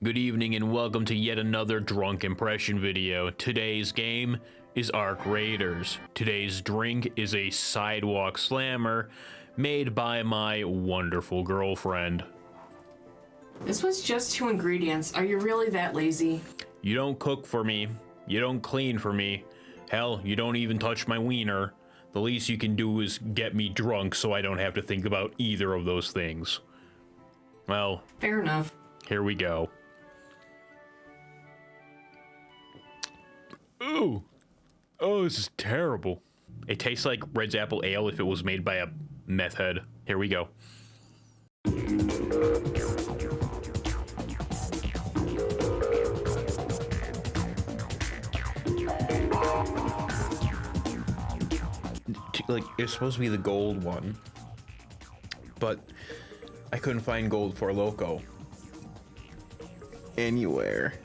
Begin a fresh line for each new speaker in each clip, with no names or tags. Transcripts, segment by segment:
Good evening and welcome to yet another drunk impression video. Today's game is Arc Raiders. Today's drink is a sidewalk slammer made by my wonderful girlfriend.
This was just 2 ingredients. Are you really that lazy?
You don't cook for me. You don't clean for me. Hell, you don't even touch my wiener. The least you can do is get me drunk so I don't have to think about either of those things. Well,
fair enough.
Here we go. Ooh. Oh, this is terrible. It tastes like Red's Apple Ale if it was made by a meth head. Here we go. Like, it's supposed to be the gold one, but I couldn't find gold for Loco anywhere.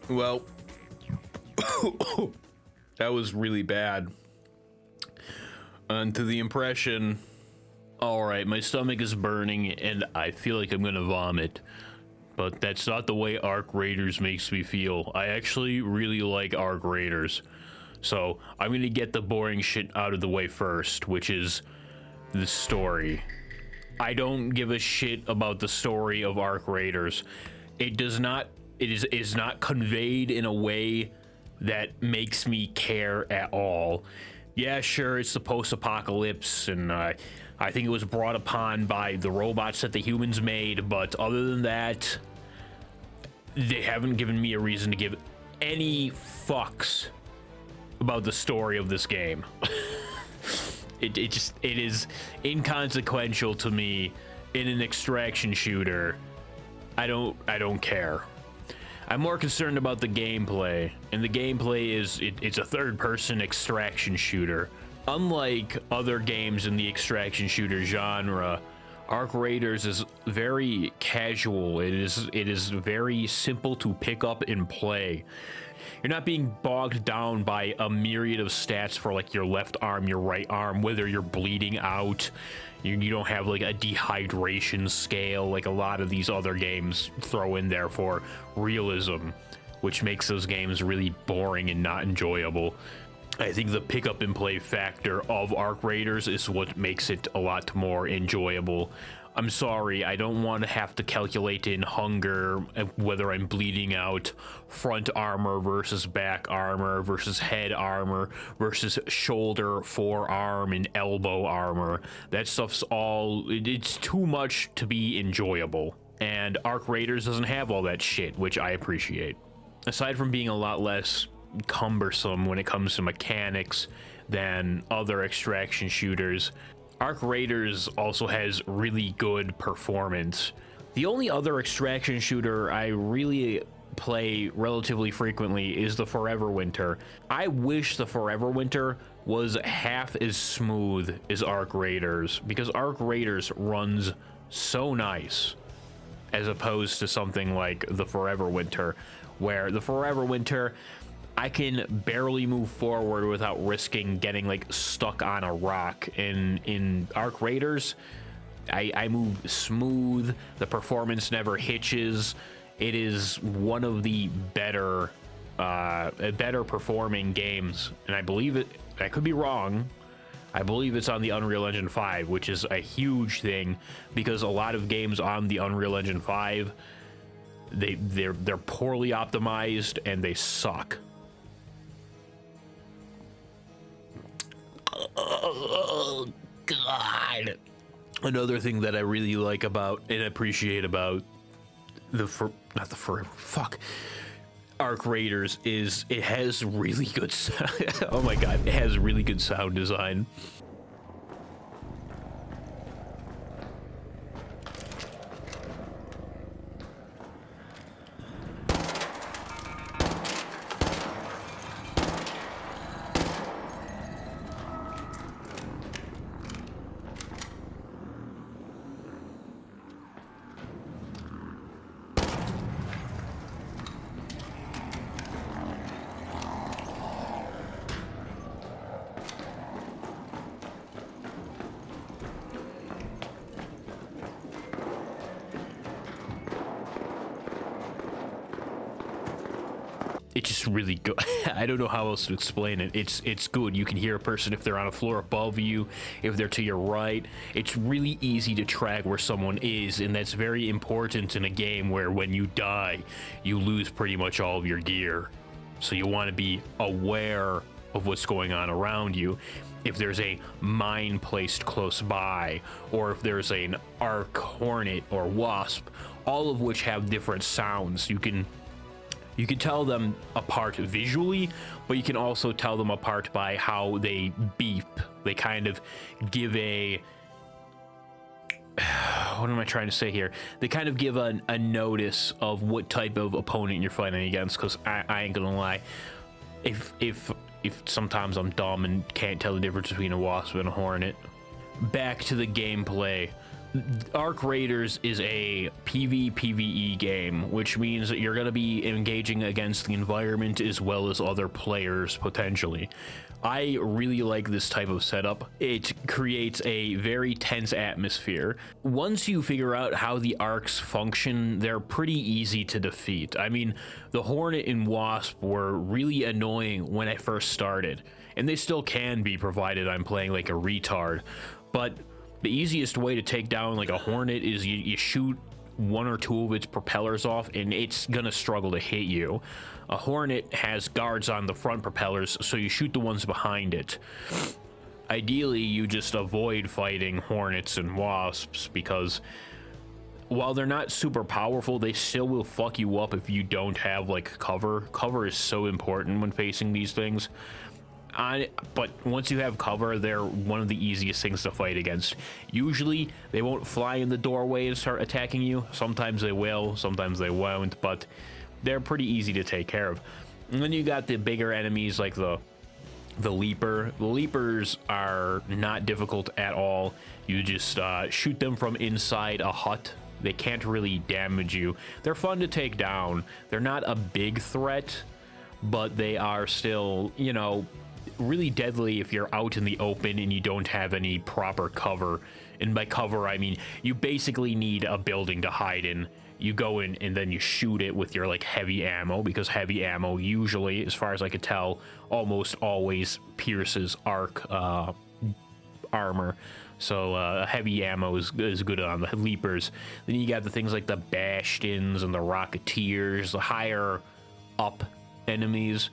Well, that was really bad. On to the impression. Alright, my stomach is burning and I feel like I'm gonna vomit. But that's not the way Arc Raiders makes me feel. I actually really like Arc Raiders. So I'm gonna get the boring shit out of the way first, which is the story. I don't give a shit about the story of Arc Raiders. It is not conveyed in a way that makes me care at all. Yeah, sure, it's the post-apocalypse, and I think it was brought upon by the robots that the humans made, but other than that, they haven't given me a reason to give any fucks about the story of this game. It is inconsequential to me in an extraction shooter. I don't care. I'm more concerned about the gameplay, and the gameplay is it's a third-person extraction shooter. Unlike other games in the extraction shooter genre, Arc Raiders is very casual. It is very simple to pick up and play. You're not being bogged down by a myriad of stats for like your left arm, your right arm, whether you're bleeding out. You don't have like a dehydration scale like a lot of these other games throw in there for realism, which makes those games really boring and not enjoyable. I think the pick up and play factor of Arc Raiders is what makes it a lot more enjoyable. I'm sorry, I don't want to have to calculate in hunger whether I'm bleeding out, front armor versus back armor versus head armor versus shoulder, forearm, and elbow armor. That stuff's it's too much to be enjoyable. And Arc Raiders doesn't have all that shit, which I appreciate. Aside from being a lot less cumbersome when it comes to mechanics than other extraction shooters, Arc Raiders also has really good performance. The only other extraction shooter I really play relatively frequently is the Forever Winter. I wish the Forever Winter was half as smooth as Arc Raiders, because Arc Raiders runs so nice as opposed to something like the Forever Winter, where the Forever Winter, I can barely move forward without risking getting like stuck on a rock. In Arc Raiders, I move smooth. The performance never hitches. It is one of the better performing games, and I believe it. I could be wrong. I believe it's on the Unreal Engine 5, which is a huge thing because a lot of games on the Unreal Engine 5, they're poorly optimized and they suck. Oh, God. Another thing that I really like about and appreciate about Arc Raiders is it has really good oh my God, it has really good sound design. it's just really good. I don't know how else to explain it. It's good. You can hear a person if they're on a floor above you, if they're to your right. It's really easy to track where someone is, and that's very important in a game where when you die, you lose pretty much all of your gear. So you want to be aware of what's going on around you. If there's a mine placed close by, or if there's an arc, hornet, or wasp, all of which have different sounds. You can tell them apart visually, but you can also tell them apart by how they beep. They kind of give a... what am I trying to say here? They kind of give a notice of what type of opponent you're fighting against, because I ain't gonna lie. If sometimes I'm dumb and can't tell the difference between a wasp and a hornet. Back to the gameplay. Arc Raiders is a PvE game, which means that you're going to be engaging against the environment as well as other players potentially. I really like this type of setup. It creates a very tense atmosphere. Once you figure out how the arcs function, they're pretty easy to defeat. I mean, the Hornet and Wasp were really annoying when I first started, and they still can be, provided I'm playing like a retard. But the easiest way to take down like a Hornet is you shoot one or two of its propellers off, and it's gonna struggle to hit you. A Hornet has guards on the front propellers, so you shoot the ones behind it. Ideally, you just avoid fighting Hornets and Wasps, because while they're not super powerful, they still will fuck you up if you don't have like cover. Cover is so important when facing these things. But once you have cover, they're one of the easiest things to fight against. Usually, they won't fly in the doorway and start attacking you. Sometimes they will, sometimes they won't, but they're pretty easy to take care of. And then you got the bigger enemies like the Leaper. The Leapers are not difficult at all. You just shoot them from inside a hut. They can't really damage you. They're fun to take down. They're not a big threat, but they are still, you know, really deadly if you're out in the open and you don't have any proper cover. And by cover, I mean you basically need a building to hide in. You go in and then you shoot it with your like heavy ammo, because heavy ammo usually, as far as I could tell, almost always pierces arc armor. So heavy ammo is good on the Leapers. Then you got the things like the Bastions and the Rocketeers, the higher up enemies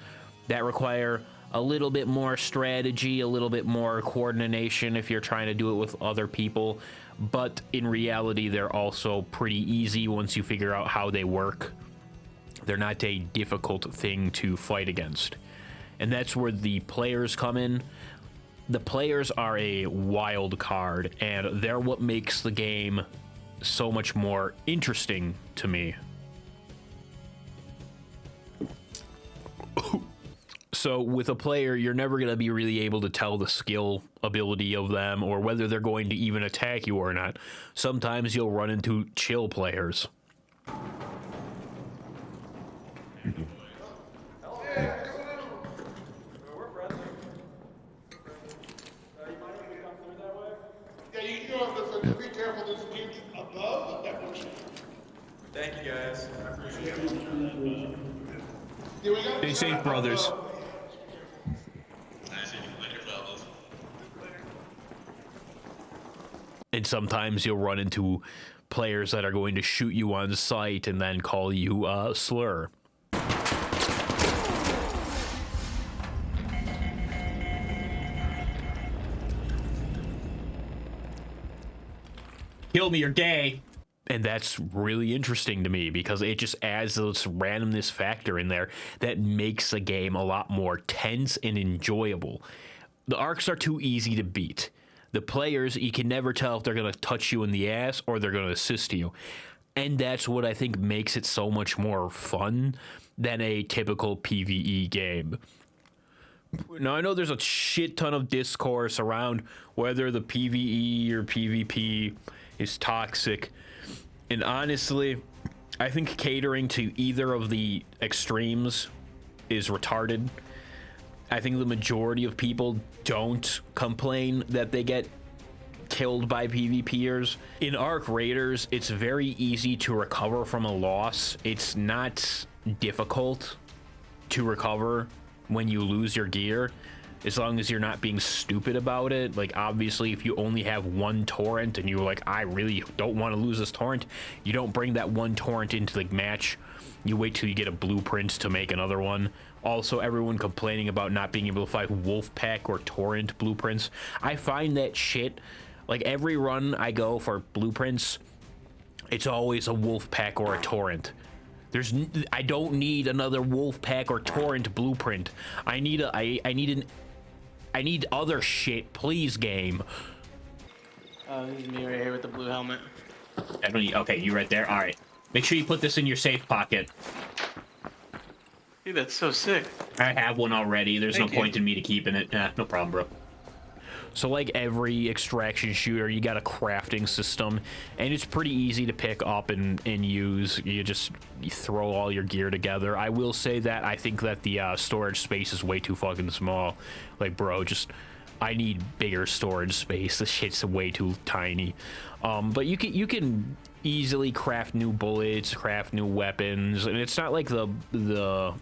that require a little bit more strategy, a little bit more coordination if you're trying to do it with other people. But in reality, they're also pretty easy once you figure out how they work. They're not a difficult thing to fight against. And that's where the players come in. The players are a wild card, and they're what makes the game so much more interesting to me. So with a player, you're never going to be really able to tell the skill ability of them or whether they're going to even attack you or not. Sometimes you'll run into chill players.
Be careful, there's a dude above that bush.
Thank you, guys. I appreciate it.
Stay safe, brothers. And sometimes you'll run into players that are going to shoot you on sight and then call you a slur.
Kill me, you're gay.
And that's really interesting to me because it just adds this randomness factor in there that makes the game a lot more tense and enjoyable. The arcs are too easy to beat. The players, you can never tell if they're going to touch you in the ass or they're going to assist you. And that's what I think makes it so much more fun than a typical PvE game. Now, I know there's a shit ton of discourse around whether the PvE or PvP is toxic. And honestly, I think catering to either of the extremes is retarded. I think the majority of people don't complain that they get killed by PvPers. In Arc Raiders, it's very easy to recover from a loss. It's not difficult to recover when you lose your gear, as long as you're not being stupid about it. Like, obviously, if you only have one torrent and you're like, I really don't want to lose this torrent, you don't bring that one torrent into the match. You wait till you get a blueprint to make another one. Also, everyone complaining about not being able to find wolf pack or torrent blueprints. I find that shit, like, every run I go for blueprints, it's always a wolf pack or a torrent. I don't need another wolf pack or torrent blueprint. I need other shit, please, game.
This is me right here with the blue helmet.
I don't need, okay, you right there. All right, make sure you put this in your safe pocket.
Dude, that's so sick.
I have one already. There's
Thank
no point in me to keeping it. No problem, bro. So like every extraction shooter, you got a crafting system, and it's pretty easy to pick up and use. You throw all your gear together. I will say that I think that the storage space is way too fucking small. Like, bro, I need bigger storage space. This shit's way too tiny. But you can easily craft new bullets, craft new weapons, and it's not like the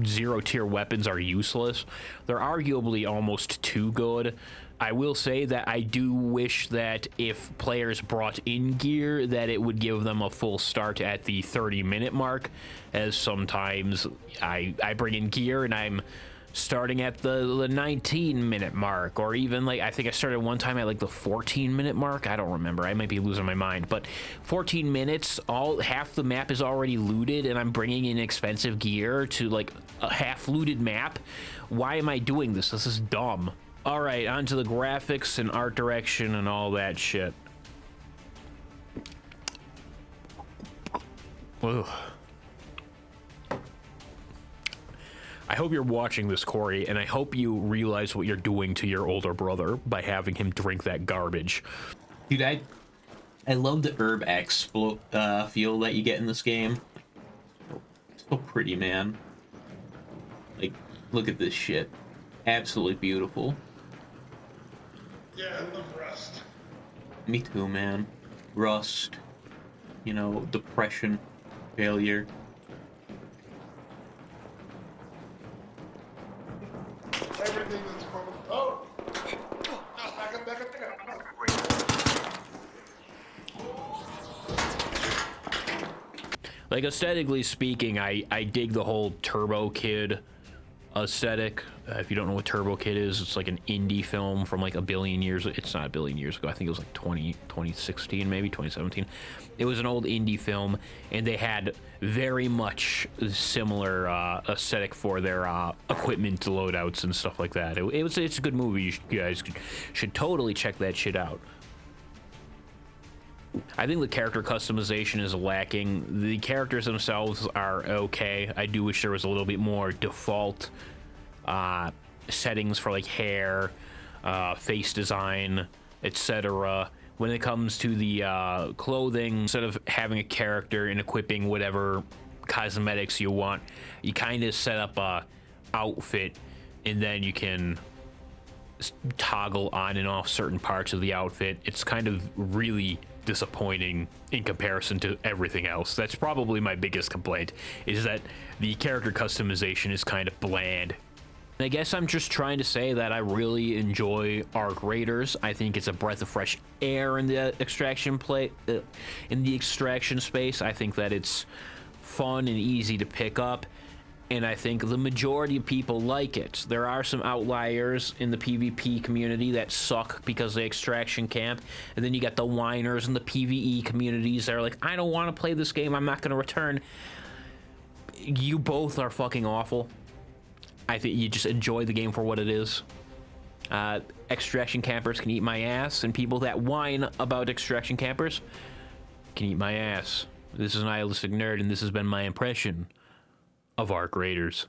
zero tier weapons are useless. They're arguably almost too good. I will say that I do wish that if players brought in gear, that it would give them a full start at the 30-minute mark, as sometimes I bring in gear and I'm starting at the 19-minute mark, or even like I think I started one time at like the 14-minute mark. I don't remember. I might be losing my mind, but 14 minutes, half the map is already looted, and I'm bringing in expensive gear to like a half looted map. Why am I doing this? This is dumb. All right, on to the graphics and art direction and all that shit. Ugh. I hope you're watching this, Corey, and I hope you realize what you're doing to your older brother by having him drink that garbage.
Dude, I love the herb feel that you get in this game. So pretty, man. Like, look at this shit. Absolutely beautiful.
Yeah, I love Rust.
Me too, man. Rust, you know, depression, failure.
Everything that's from oh! Back up, back up, back up.
Like, aesthetically speaking, I dig the whole Turbo Kid aesthetic. If you don't know what Turbo Kid is, it's like an indie film from like a billion years. It's not a billion years ago. I think it was like 2016, maybe 2017. It was an old indie film, and they had very much similar aesthetic for their equipment loadouts and stuff like that. It's a good movie. You guys should totally check that shit out. I think the character customization is lacking. The characters themselves are okay. I do wish there was a little bit more default settings for like hair, face design, etc. When it comes to the clothing, instead of having a character and equipping whatever cosmetics you want, you kind of set up a outfit, and then you can toggle on and off certain parts of the outfit. It's kind of really disappointing in comparison to everything else. That's probably my biggest complaint, is that the character customization is kind of bland. I guess I'm just trying to say that I really enjoy Arc Raiders. I think it's a breath of fresh air in the extraction space. I think that it's fun and easy to pick up, and I think the majority of people like it. There are some outliers in the PvP community that suck because they extraction camp, and then you got the whiners in the PvE communities that are like, I don't want to play this game, I'm not going to return. You both are fucking awful. I think you just enjoy the game for what it is. Extraction campers can eat my ass, and people that whine about extraction campers can eat my ass. This is Nihilistic Nerd, and this has been my impression of Arc Raiders.